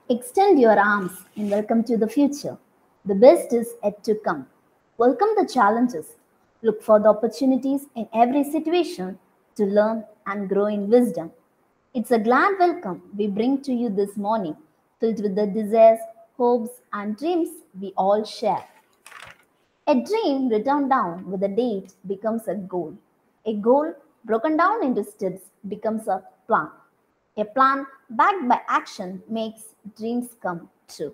Extend your arms and welcome to the future. The best is yet to come. Welcome the challenges. Look for the opportunities in every situation to learn and grow in wisdom. It's a glad welcome we bring to you this morning, filled with the desires, hopes, and dreams we all share. A dream written down with a date becomes a goal. A goal broken down into steps becomes a plan. A plan backed by action makes dreams come true.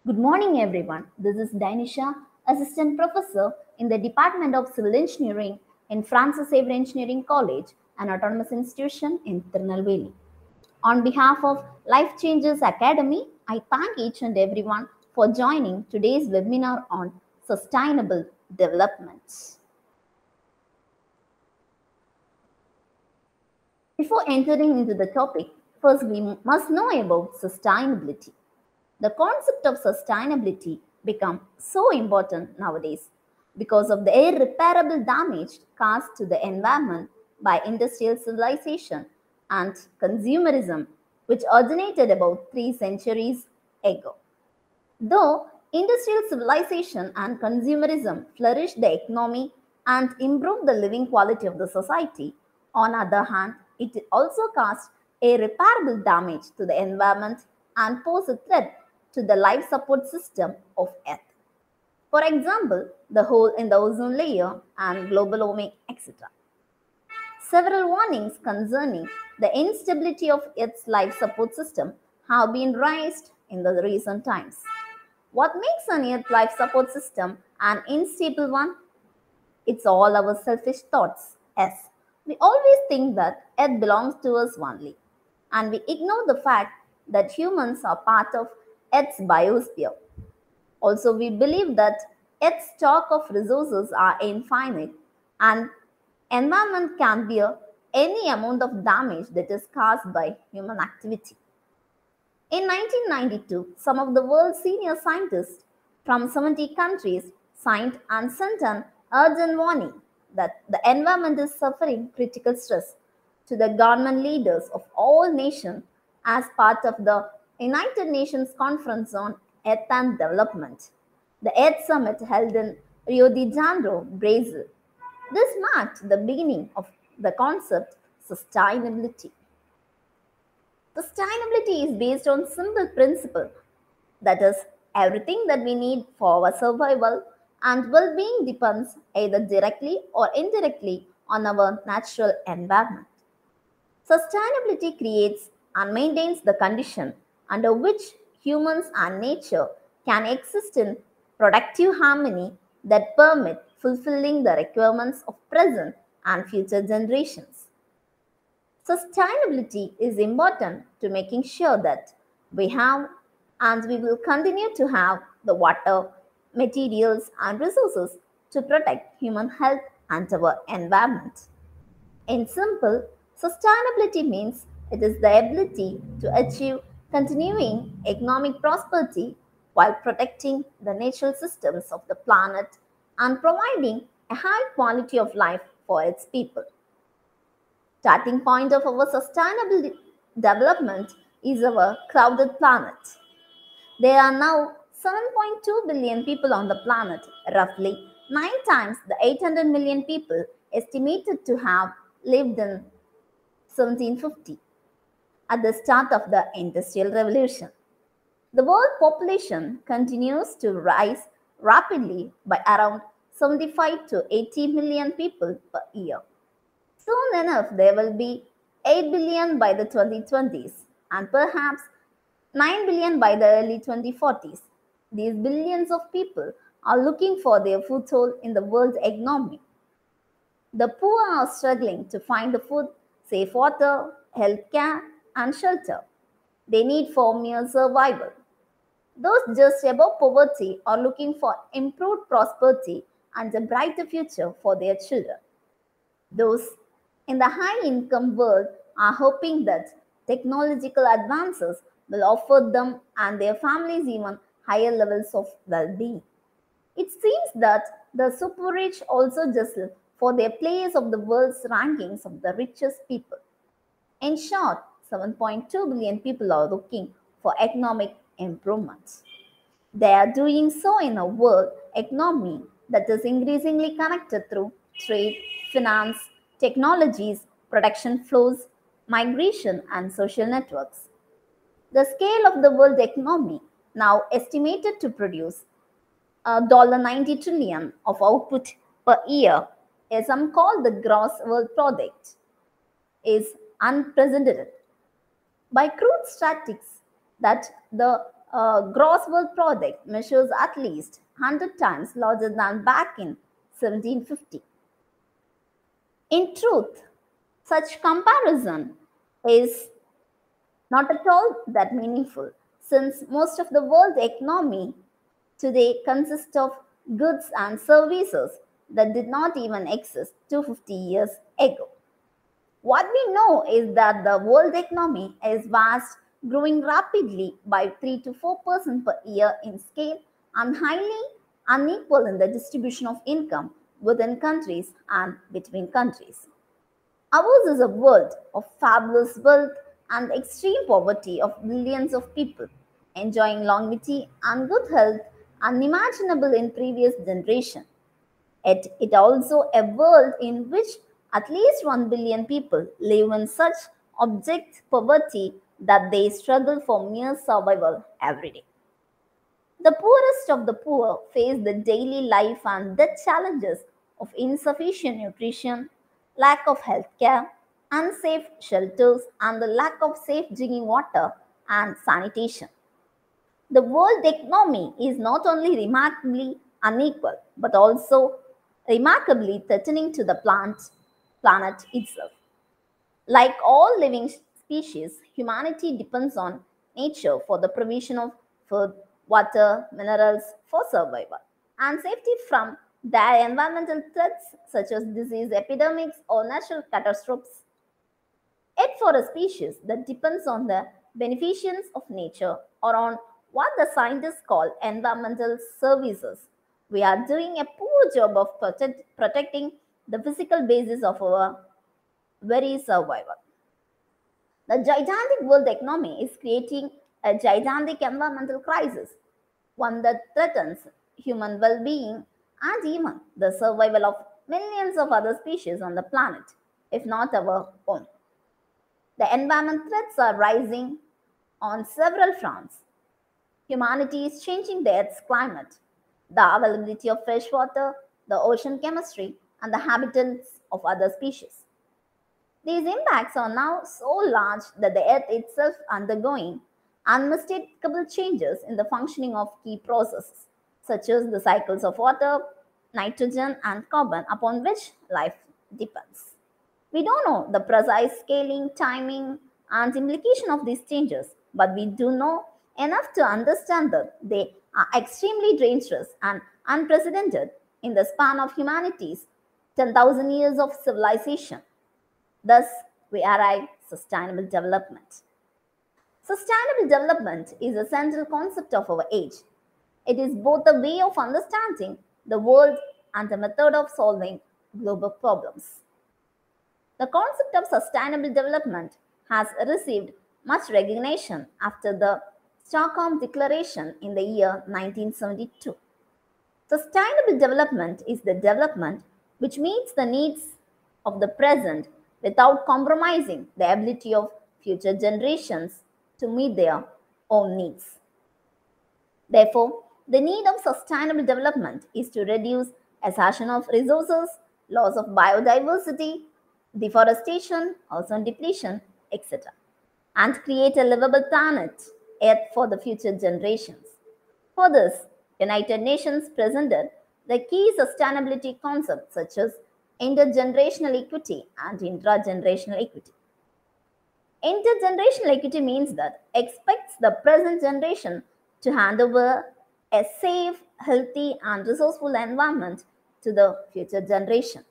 Good morning, everyone. This is Danisha, Assistant Professor in the Department of Civil Engineering in Francis Xavier Engineering College, an autonomous institution in Tirunelveli. On behalf of Life Changes Academy, I thank each and everyone for joining today's webinar on sustainable development. Before entering into the topic, first we must know about sustainability. The concept of sustainability become so important nowadays because of the irreparable damage caused to the environment by industrial civilization and consumerism, which originated about 3 centuries ago. Though industrial civilization and consumerism flourished the economy and improved the living quality of the society, on the other hand, it also caused irreparable damage to the environment and posed a threat to the life support system of Earth. For example, the hole in the ozone layer and global warming, etc. Several warnings concerning the instability of its life support system have been raised in the recent times. What makes an Earth life support system an unstable one? It's all our selfish thoughts. Yes, we always think that Earth belongs to us only, and we ignore the fact that humans are part of Earth's biosphere. Also, we believe that Earth's stock of resources are infinite and environment can bear any amount of damage that is caused by human activity. In 1992, some of the world's senior scientists from 70 countries signed and sent an urgent warning that the environment is suffering critical stress to the government leaders of all nations as part of the United Nations Conference on Earth and Development, the Earth Summit held in Rio de Janeiro, Brazil. This marked the beginning of the concept sustainability. Sustainability is based on simple principle that is everything that we need for our survival and well-being depends either directly or indirectly on our natural environment. Sustainability creates and maintains the condition under which humans and nature can exist in productive harmony that permit fulfilling the requirements of present and future generations. Sustainability is important to making sure that we have and we will continue to have the water, materials, and resources to protect human health and our environment. In simple, sustainability means it is the ability to achieve continuing economic prosperity while protecting the natural systems of the planet and providing a high quality of life for its people. Starting point of our sustainable development is our crowded planet. There are now 7.2 billion people on the planet, roughly 9 times the 800 million people estimated to have lived in 1750 at the start of the Industrial Revolution. The world population continues to rise rapidly by around 75 to 80 million people per year. Soon enough, there will be 8 billion by the 2020s and perhaps 9 billion by the early 2040s. These billions of people are looking for their foothold in the world economy. The poor are struggling to find the food, safe water, health care, and shelter they need for mere survival. Those just above poverty are looking for improved prosperity and a brighter future for their children. Those in the high income world are hoping that technological advances will offer them and their families even higher levels of well being. It seems that the super rich also jostle for their place of the world's rankings of the richest people. In short, 7.2 billion people are looking for economic improvements. They are doing so in a world economy that is increasingly connected through trade, finance, technologies, production flows, migration, and social networks. The scale of the world economy, now estimated to produce $90 trillion of output per year, is some called the gross world product, is unprecedented. By crude statistics, that the gross world product measures at least 100 times larger than back in 1750. In truth, such comparison is not at all that meaningful, since most of the world economy today consists of goods and services that did not even exist 250 years ago. What we know is that the world economy is vast, growing rapidly by 3 to 4% per year in scale and highly unequal in the distribution of income within countries and between countries. Ours is a world of fabulous wealth and extreme poverty of millions of people, enjoying longevity and good health unimaginable in previous generation. Yet it also a world in which at least 1 billion people live in such abject poverty that they struggle for mere survival every day. The poorest of the poor face the daily life and death challenges of insufficient nutrition, lack of health care, unsafe shelters, and the lack of safe drinking water and sanitation. The world economy is not only remarkably unequal but also remarkably threatening to the planet itself. Like all living species, humanity depends on nature for the provision of food, water, minerals for survival, and safety from dire environmental threats such as disease epidemics or natural catastrophes. Yet, for a species that depends on the beneficence of nature or on what the scientists call environmental services, we are doing a poor job of protecting the physical basis of our very survival. The gigantic world economy is creating a gigantic environmental crisis, one that threatens human well being and even the survival of millions of other species on the planet, if not our own. The environment threats are rising on several fronts. Humanity is changing the Earth's climate, the availability of fresh water, the ocean chemistry, and the habitats of other species. These impacts are now so large that the Earth itself is undergoing unmistakable changes in the functioning of key processes, such as the cycles of water, nitrogen, and carbon upon which life depends. We don't know the precise scaling, timing, and implication of these changes, but we do know enough to understand that they are extremely dangerous and unprecedented in the span of humanity's 10,000 years of civilization. Thus, we arrive sustainable development. Sustainable development is a central concept of our age. It is both a way of understanding the world and a method of solving global problems. The concept of sustainable development has received much recognition after the Stockholm Declaration in the year 1972. Sustainable development is the development which meets the needs of the present without compromising the ability of future generations to meet their own needs. Therefore, the need of sustainable development is to reduce exhaustion of resources, loss of biodiversity, deforestation, ozone depletion, etc., and create a livable planet, Earth, for the future generations. For this, United Nations presented the key sustainability concepts such as intergenerational equity and intragenerational equity. Intergenerational equity means that expects the present generation to hand over a safe, healthy, and resourceful environment to the future generation.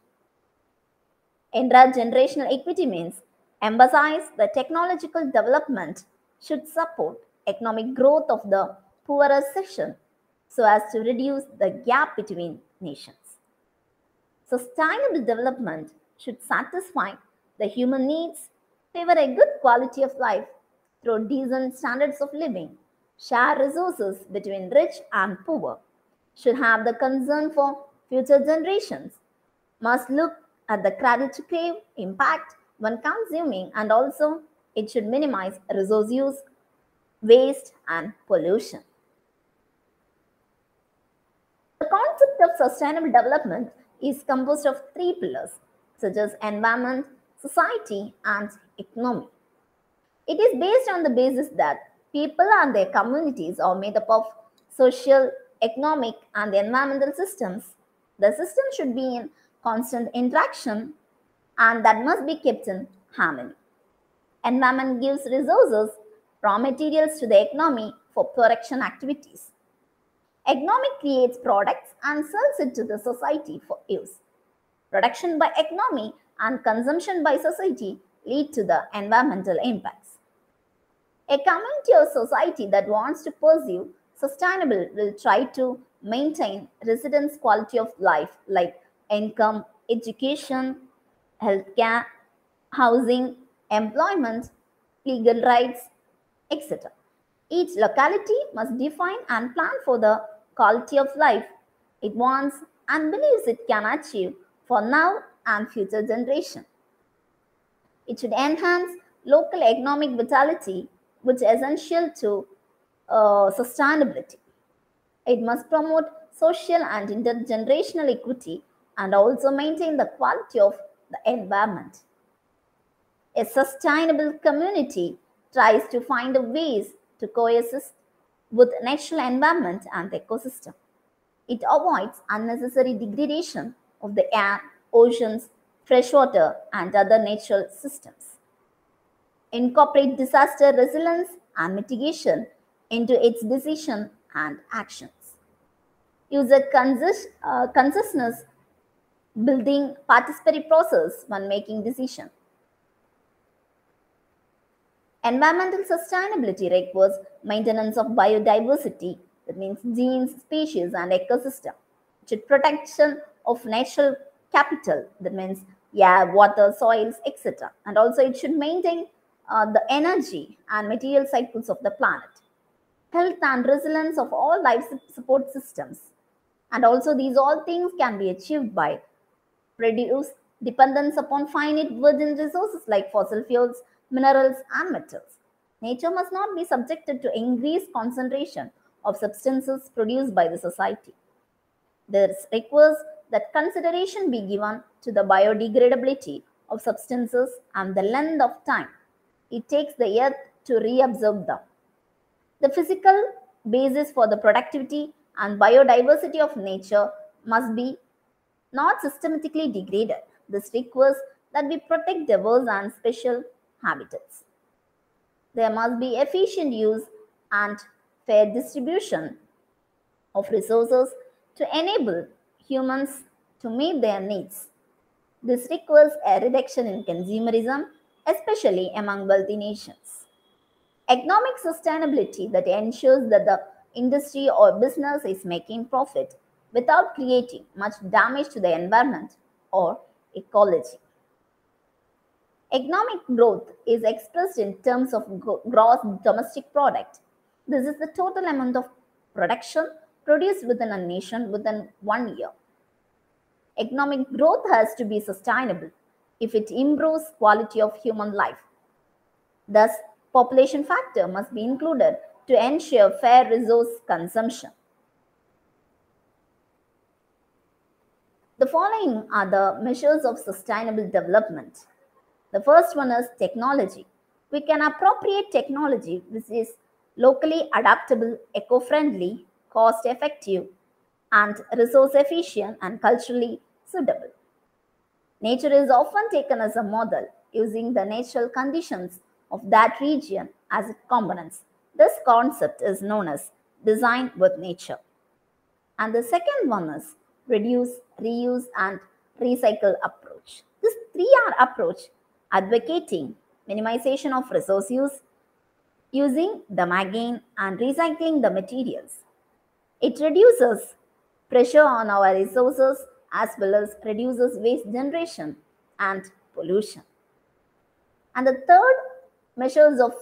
Intragenerational equity means emphasize the technological development should support economic growth of the poorer section so as to reduce the gap between nations. Sustainable development should satisfy the human needs, favor a good quality of life through decent standards of living, share resources between rich and poor, should have the concern for future generations, must look at the cradle to grave impact when consuming, and also it should minimize resource use, waste, and pollution. The concept of sustainable development is composed of three pillars, such as environment, society, and economy. It is based on the basis that people and their communities are made up of social, economic, and environmental systems. The system should be in constant interaction and that must be kept in harmony. Environment gives resources, raw materials to the economy for production activities. Economy creates products and sells it to the society for use. Production by economy and consumption by society lead to the environmental impacts. A community or society that wants to pursue sustainable will try to maintain residents' quality of life like income, education, healthcare, housing, employment, legal rights, etc. Each locality must define and plan for the quality of life it wants and believes it can achieve for now and future generations. It should enhance local economic vitality, which is essential to sustainability. It must promote social and intergenerational equity and also maintain the quality of the environment. A sustainable community tries to find ways to coexist with natural environment and the ecosystem. It avoids unnecessary degradation of the air, oceans, freshwater, and other natural systems. Incorporate disaster resilience and mitigation into its decision and actions. Use a consciousness building participatory process when making decisions. Environmental sustainability requires maintenance of biodiversity, that means genes, species, and ecosystem. It should protection of natural capital, that means air, water, soils, etc. And also it should maintain the energy and material cycles of the planet. Health and resilience of all life support systems. And also these all things can be achieved by reduce dependence upon finite virgin resources like fossil fuels, minerals, and metals. Nature must not be subjected to increased concentration of substances produced by the society. This requires that consideration be given to the biodegradability of substances and the length of time it takes the earth to reabsorb them. The physical basis for the productivity and biodiversity of nature must be not systematically degraded. This requires that we protect diverse and special habitats. There must be efficient use and fair distribution of resources to enable humans to meet their needs. This requires a reduction in consumerism, especially among wealthy nations. Economic sustainability that ensures that the industry or business is making profit without creating much damage to the environment or ecology. Economic growth is expressed in terms of gross domestic product. This is the total amount of production produced within a nation within 1 year. Economic growth has to be sustainable if it improves quality of human life. Thus, population factor must be included to ensure fair resource consumption. The following are the measures of sustainable development. The first one is technology. We can appropriate technology which is locally adaptable, eco-friendly, cost-effective, and resource-efficient and culturally suitable. Nature is often taken as a model using the natural conditions of that region as its components. This concept is known as design with nature. And the second one is reduce, reuse, and recycle approach. This 3R approach advocating minimization of resource use, using them again, and recycling the materials. It reduces pressure on our resources as well as reduces waste generation and pollution. And the third measures of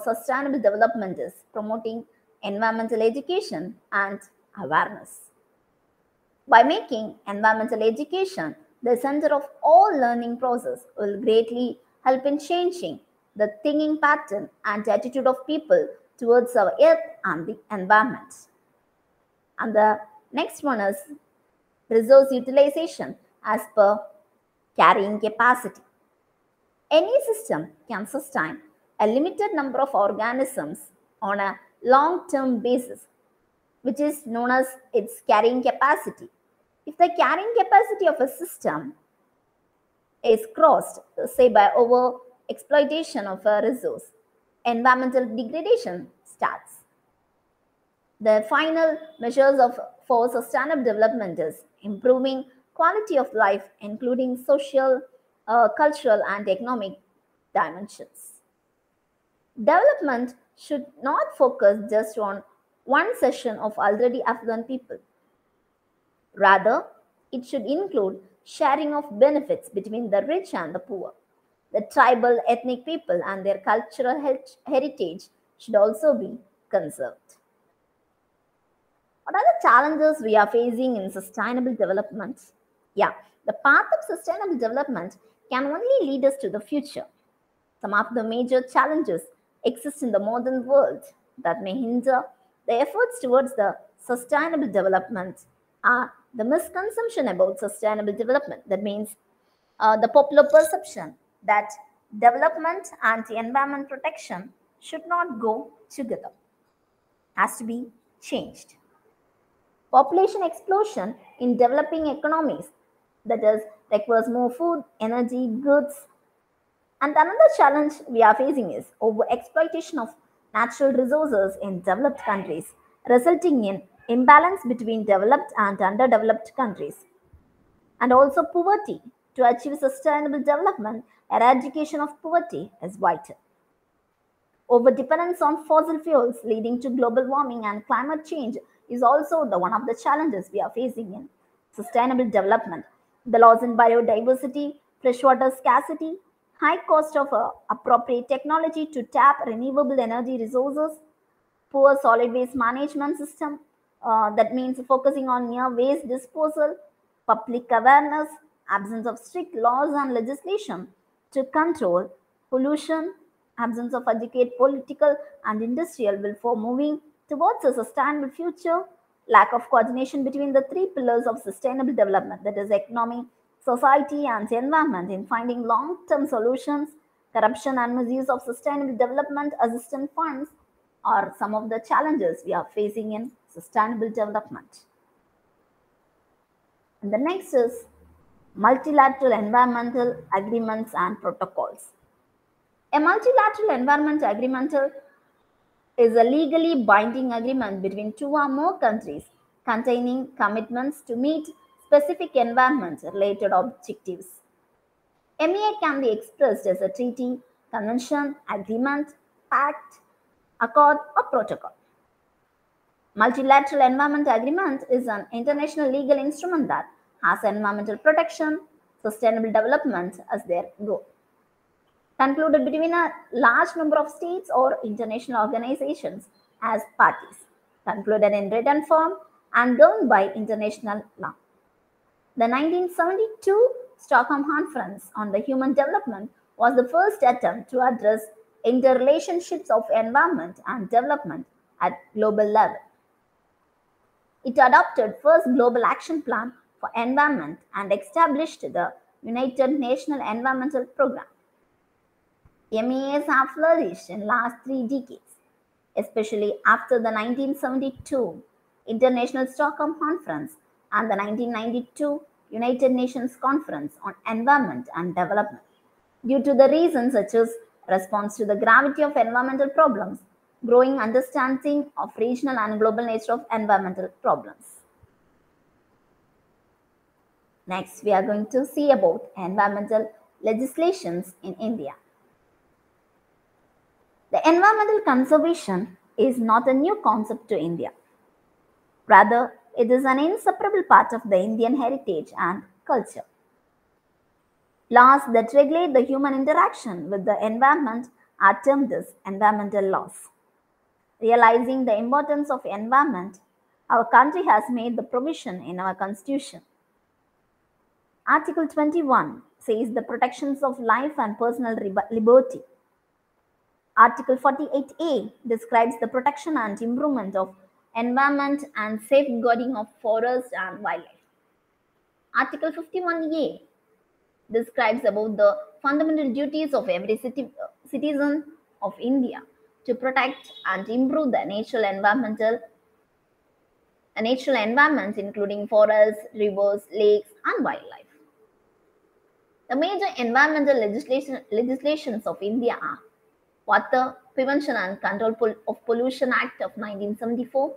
sustainable development is promoting environmental education, and awareness. By making environmental education the center of all learning process will greatly help in changing the thinking pattern and attitude of people towards our earth and the environment. And the next one is resource utilization as per carrying capacity. Any system can sustain a limited number of organisms on a long term basis, which is known as its carrying capacity. If the carrying capacity of a system is crossed, say by over exploitation of a resource, environmental degradation starts. The final measures for sustainable development is improving quality of life, including social, cultural, and economic dimensions. Development should not focus just on one section of already affluent people. Rather, it should include sharing of benefits between the rich and the poor. The tribal ethnic people and their cultural heritage should also be conserved. What are the challenges we are facing in sustainable development? Yeah, the path of sustainable development can only lead us to the future. Some of the major challenges exist in the modern world that may hinder the efforts towards the sustainable development are the misconception about sustainable development. That means the popular perception that development and environment protection should not go together has to be changed. Population explosion in developing economies, that is, requires more food, energy, goods. And another challenge we are facing is overexploitation of natural resources in developed countries, resulting in imbalance between developed and underdeveloped countries. And also poverty. To achieve sustainable development, eradication of poverty is vital. Overdependence on fossil fuels leading to global warming and climate change is also one of the challenges we are facing in sustainable development. The loss in biodiversity, freshwater scarcity, high cost of appropriate technology to tap renewable energy resources, poor solid waste management system, that means focusing on near waste disposal, public awareness, absence of strict laws and legislation to control pollution, absence of educate political and industrial will for moving towards a sustainable future, lack of coordination between the three pillars of sustainable development, that is economy, society and environment in finding long-term solutions, corruption and misuse of sustainable development assistance funds are some of the challenges we are facing in sustainable development. And the next is multilateral environmental agreements and protocols. A multilateral environmental agreement is a legally binding agreement between two or more countries containing commitments to meet specific environment related objectives. MEA can be expressed as a treaty, convention, agreement, pact, accord, or protocol. Multilateral environment agreement is an international legal instrument that has environmental protection, sustainable development as their goal. Concluded between a large number of states or international organizations as parties, concluded in written form and governed by international law. The 1972 Stockholm Conference on the Human Development was the first attempt to address interrelationships of environment and development at global level. It adopted first global action plan for environment and established the United Nations Environmental Programme. MEAs have flourished in the last 3 decades, especially after the 1972 International Stockholm Conference and the 1992 United Nations Conference on Environment and Development, due to the reasons such as response to the gravity of environmental problems, growing understanding of regional and global nature of environmental problems. Next, we are going to see about environmental legislations in India. The environmental conservation is not a new concept to India. Rather, it is an inseparable part of the Indian heritage and culture. Laws that regulate the human interaction with the environment are termed as environmental laws. Realizing the importance of environment, our country has made the provision in our constitution. Article 21 says the protections of life and personal liberty. Article 48A describes the protection and improvement of environment and safeguarding of forest and wildlife. Article 51A describes about the fundamental duties of every citizen of India to protect and improve the natural environments including forests, rivers, lakes, and wildlife. The major environmental legislations of India are Water Prevention and Control of Pollution Act of 1974,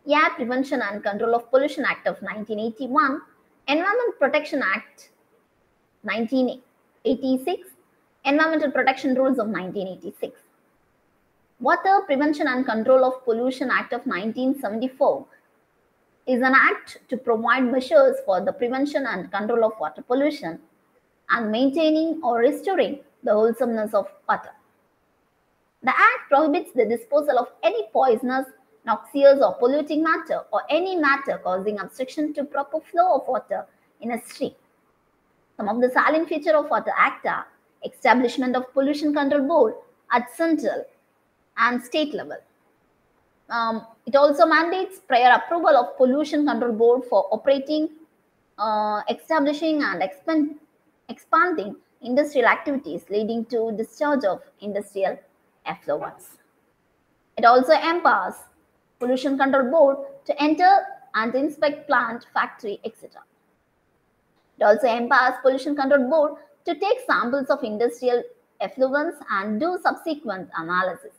Air Prevention and Control of Pollution Act of 1981, Environment Protection Act 1986, Environmental Protection Rules of 1986. Water Prevention and Control of Pollution Act of 1974 is an act to provide measures for the prevention and control of water pollution and maintaining or restoring the wholesomeness of water. The act prohibits the disposal of any poisonous, noxious or polluting matter or any matter causing obstruction to proper flow of water in a stream. Some of the salient features of Water Act are establishment of Pollution Control Board at central and state level. It also mandates prior approval of Pollution Control Board for operating, establishing and expanding industrial activities leading to discharge of industrial effluents. It also empowers Pollution Control Board to enter and inspect plant, factory, etc. It also empowers Pollution Control Board to take samples of industrial effluents and do subsequent analysis.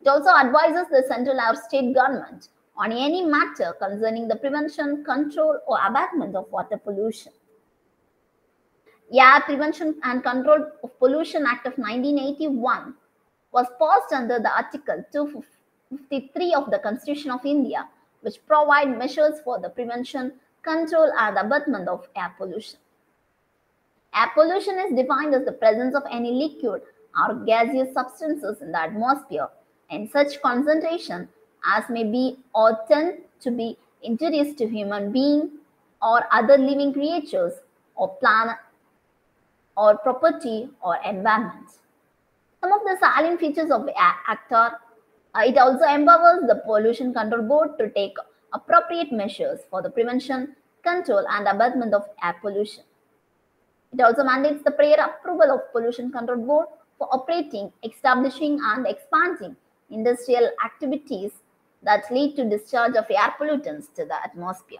It also advises the central or state government on any matter concerning the prevention, control, or abatement of water pollution. Air Prevention and Control of Pollution Act of 1981 was passed under the Article 253 of the Constitution of India, which provide measures for the prevention, control, and abatement of air pollution. Air pollution is defined as the presence of any liquid or gaseous substances in the atmosphere in such concentration as may be or tend to be injurious to human beings or other living creatures or plant or property or environment. Some of the salient features of the Act are it also empowers the Pollution Control Board to take appropriate measures for the prevention, control, and abatement of air pollution. It also mandates the prior approval of Pollution Control Board for operating, establishing, and expanding industrial activities that lead to discharge of air pollutants to the atmosphere.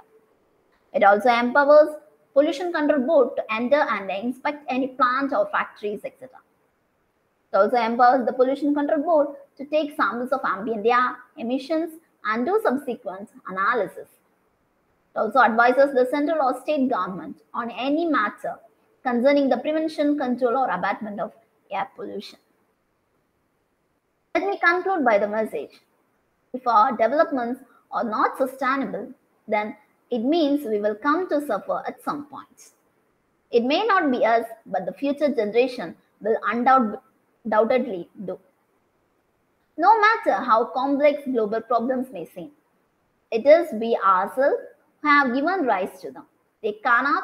It also empowers Pollution Control Board to enter and inspect any plant or factories, etc. It also empowers the Pollution Control Board to take samples of ambient air emissions and do subsequent analysis. It also advises the central or state government on any matter concerning the prevention, control, or abatement of air pollution. Let me conclude by the message. If our developments are not sustainable, then it means we will come to suffer at some point. It may not be us, but the future generation will undoubtedly do. No matter how complex global problems may seem, it is we ourselves who have given rise to them. They cannot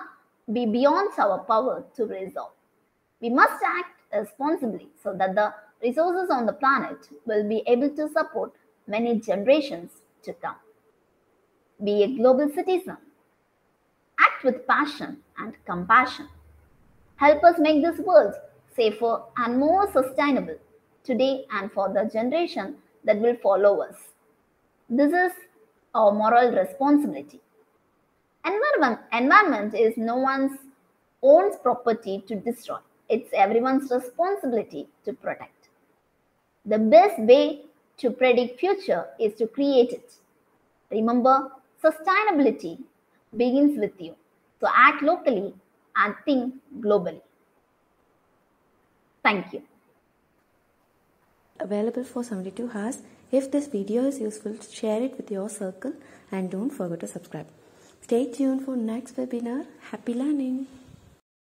be beyond our power to resolve. We must act responsibly so that the resources on the planet will be able to support many generations to come. Be a global citizen. Act with passion and compassion. Help us make this world safer and more sustainable today and for the generation that will follow us. This is our moral responsibility. Environment is no one's own property to destroy. It's everyone's responsibility to protect. The best way to predict future is to create it. Remember, sustainability begins with you. So act locally and think globally. Thank you. Available for 72 hours. If this video is useful, share it with your circle and don't forget to subscribe. Stay tuned for next webinar. Happy learning!